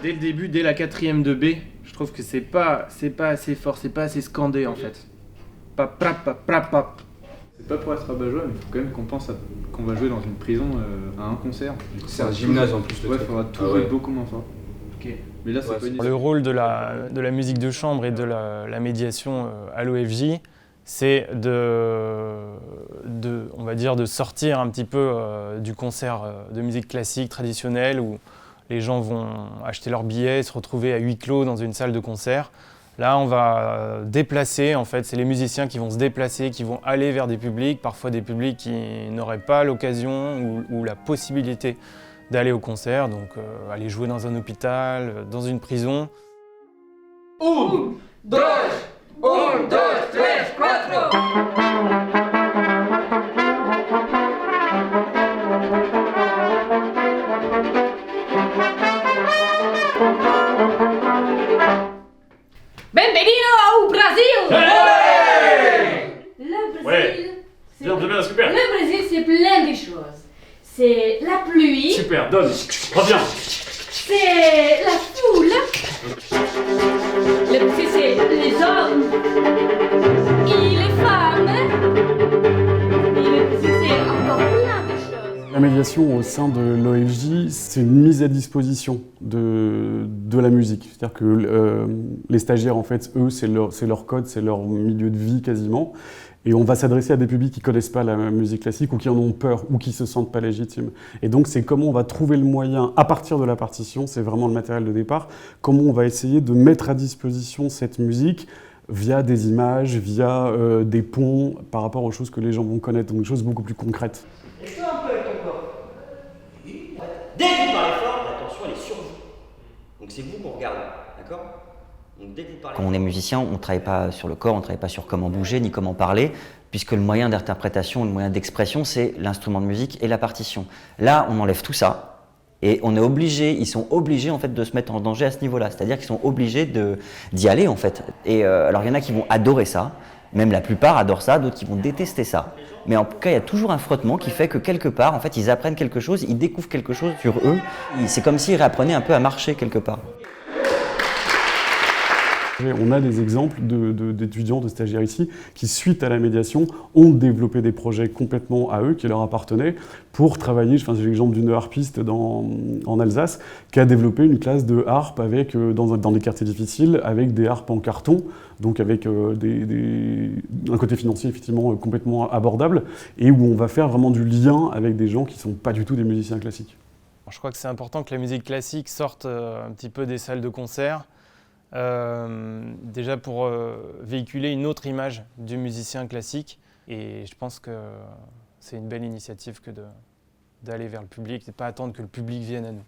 Dès le début, dès la 4e de B, je trouve que c'est pas assez fort, c'est pas assez scandé en fait. Pap, pap, pap, pap, pap. C'est pas pour être rabat-joie, mais il faut quand même qu'on pense qu'on va jouer dans une prison à un concert. C'est un gymnase en plus. Ouais, il faudra tout jouer beaucoup moins fort. Ok. Mais là, c'est pas une... Le rôle de la musique de chambre et de la médiation à l'OFJ, c'est on va dire, de sortir un petit peu du concert de musique classique traditionnelle où les gens vont acheter leurs billets, se retrouver à huis clos dans une salle de concert. Là, on va déplacer, en fait, c'est les musiciens qui vont se déplacer, qui vont aller vers des publics, parfois des publics qui n'auraient pas l'occasion ou la possibilité d'aller au concert, donc aller jouer dans un hôpital, dans une prison. Un, dos, tres, cuatro. Bienvenido au Brésil! Hey! Le Brésil, Ouais. Bien, super. le Brésil, c'est plein de choses. C'est la pluie, Super, donne. Reviens. c'est la foule, le Brésil, c'est les hommes et les femmes. Et le Brésil, c'est encore plein de choses. La médiation au sein de l'OFJ, c'est une mise à disposition de la musique. C'est-à-dire que les stagiaires, en fait, eux, c'est leur code, c'est leur milieu de vie quasiment. Et on va s'adresser à des publics qui ne connaissent pas la musique classique ou qui en ont peur ou qui ne se sentent pas légitimes. Et donc, c'est comment on va trouver le moyen, à partir de la partition, c'est vraiment le matériel de départ, comment on va essayer de mettre à disposition cette musique via des images, via des ponts par rapport aux choses que les gens vont connaître, donc des choses beaucoup plus concrètes. Lève-toi un peu avec ton corps. Oui. Dès que vous parlez fort, l'attention elle est sur vous. Donc c'est vous qu'on regarde, d'accord? Donc dès que vous parlez... Quand on est musicien, on ne travaille pas sur le corps, on ne travaille pas sur comment bouger ni comment parler, puisque le moyen d'interprétation, le moyen d'expression, c'est l'instrument de musique et la partition. Là, on enlève tout ça et on est obligé, ils sont obligés en fait de se mettre en danger à ce niveau-là. C'est-à-dire qu'ils sont obligés d'y aller en fait. Et alors il y en a qui vont adorer ça, même la plupart adorent ça, d'autres qui vont détester ça. Mais en tout cas, il y a toujours un frottement qui fait que quelque part, en fait, ils apprennent quelque chose, ils découvrent quelque chose sur eux. C'est comme s'ils réapprenaient un peu à marcher quelque part. On a des exemples d'étudiants, de stagiaires ici, qui, suite à la médiation, ont développé des projets complètement à eux, qui leur appartenaient, pour travailler. J'ai l'exemple d'une harpiste en Alsace, qui a développé une classe de harpe avec, dans des quartiers difficiles, avec des harpes en carton, donc avec un côté financier effectivement complètement abordable, et où on va faire vraiment du lien avec des gens qui ne sont pas du tout des musiciens classiques. Je crois que c'est important que la musique classique sorte un petit peu des salles de concert, déjà pour véhiculer une autre image du musicien classique. Et je pense que c'est une belle initiative que d'aller vers le public et de ne pas attendre que le public vienne à nous.